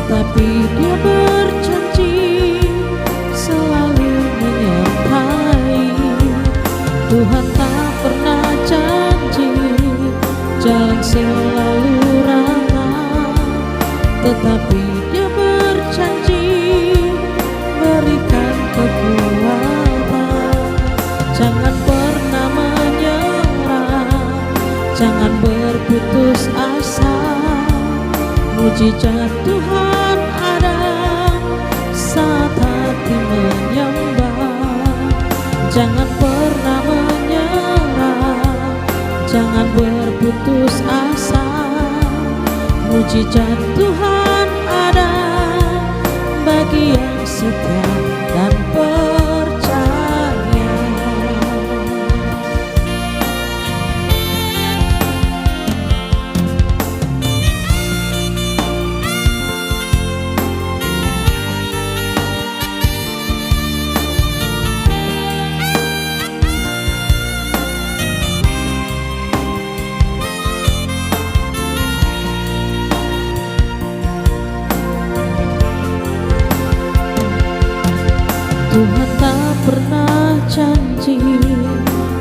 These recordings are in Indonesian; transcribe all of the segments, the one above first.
tetapi Dia berjanji selalu menyertai. Tuhan tak pernah janji jalan selalu rata, tetapi Dia berjanji berikan kekuatan. Jangan pernah menyerah, jangan berputus asa. Mujizat Tuhan ada saat hati menyembah. Jangan pernah menyerah, jangan berputus asa. Mujizat Tuhan ada bagi yang setia dan percaya. Tuhan tak pernah janji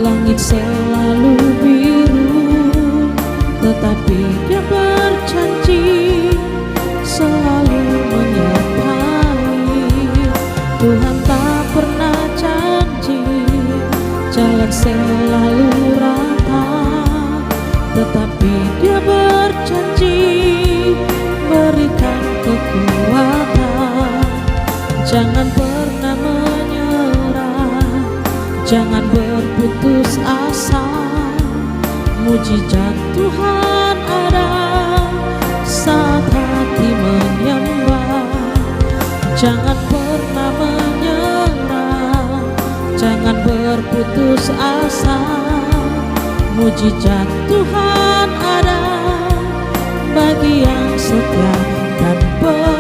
langit selalu biru, tetapi Dia berjanji selalu menyertai. Tuhan tak pernah janji jalan selalu rata, tetapi Dia berjanji berikan kekuatan. Jangan pernah menyerah, jangan berputus asa. Mujizat Tuhan ada saat hati menyembah. Jangan pernah menyerah, jangan berputus asa. Mujizat Tuhan ada bagi yang setia dan percaya.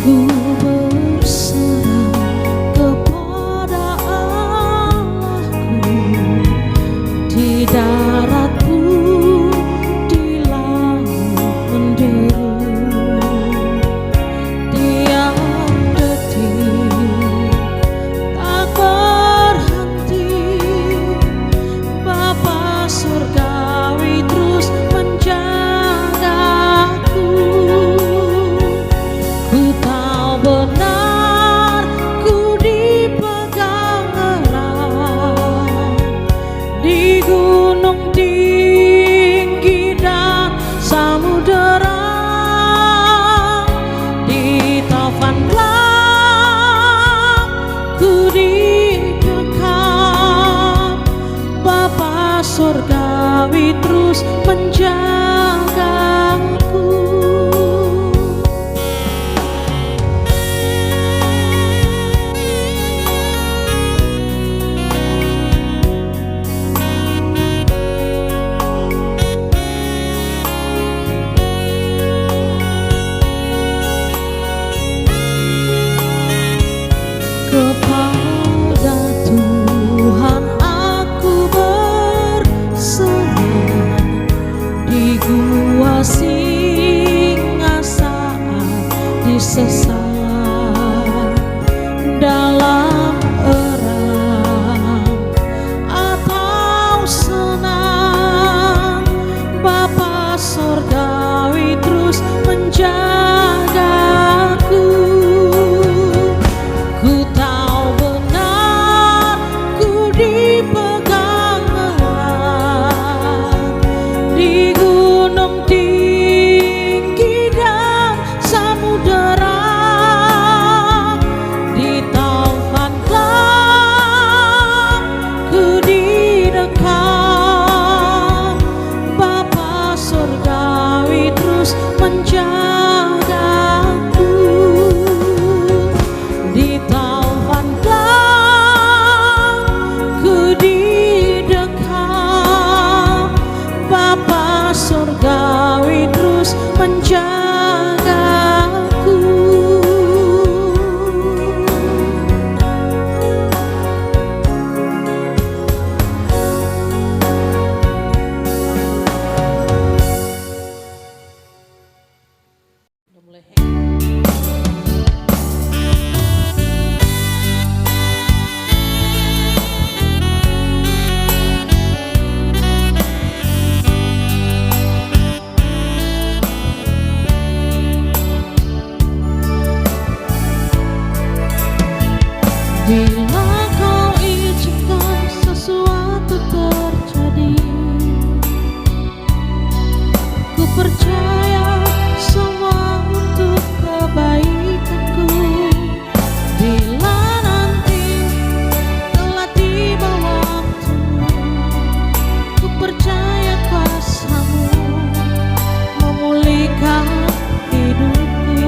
Ku berserah kepada Allahku, di darat pun, di laut menderu. Tiap detik tak berhenti, Bapa surgawi terus menjagaku. Ku tahu benar ku dipegang erat di gunung tinggi dan samudera, di taufan gelap ku didekat, Bapa surgawi terus menjagaku. Kepada Tuhan aku berserah, di gua singa saat disesat, dalam erang atau senang, Bapa surgawi terus menjagaku. Ku tahu benar ku dipegang erat di gunung tinggi dan samudera, di taufan gelap ku didekat, Bapa surgawi terus menjagaku. Di taufan gelap ku didekat, Bapa surgawi terus menjagaku. Udah mulai bila kau izinkan sesuatu terjadi, ku percaya semua untuk kebaikanku. Bila nanti telah tiba waktumu, ku percaya kuasa-Mu memulihkan hidupku.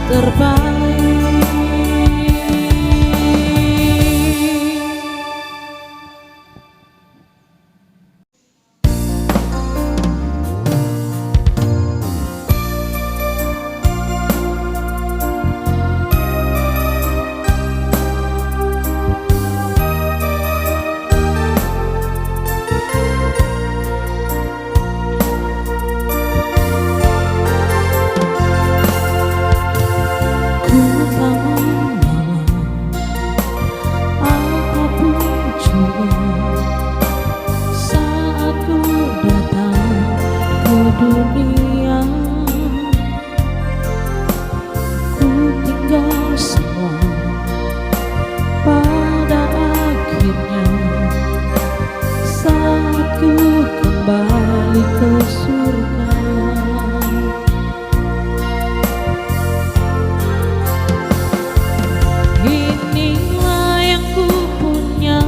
terbaik. Ku tak membawa apapun juga saat ku datang ke dunia. Ku tinggal semua pada akhirnya saat ku kembali ke surga. Inilah yang ku punya,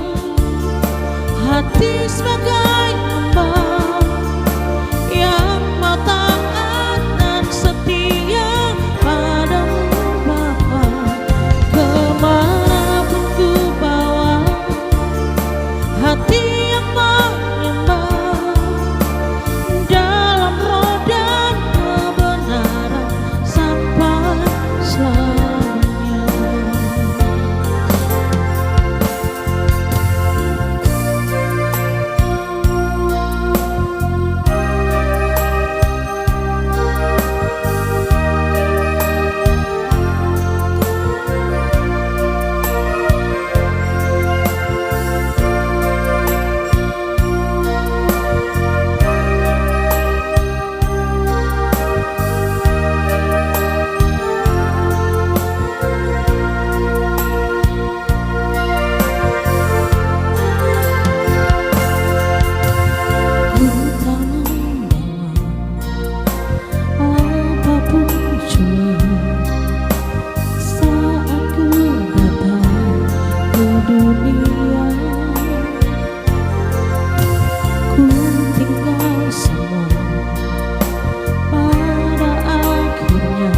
hati sebagai hamba yang mau taat dan setia padamu Bapa. Kemanapun ku bawa, hati yang menyembah dalam roh dan kebenaran sampai selamanya. Ku tak membawa apapun jua saat ku datang ke dunia. Ku tinggal semua pada akhirnya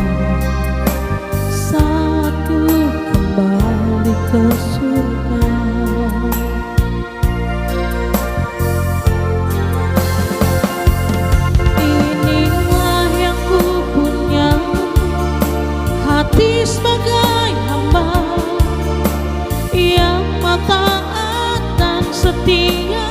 saat ku kembali ke surga. Inilah yang ku punya, hati sebagai hamba yang mau taat dan setia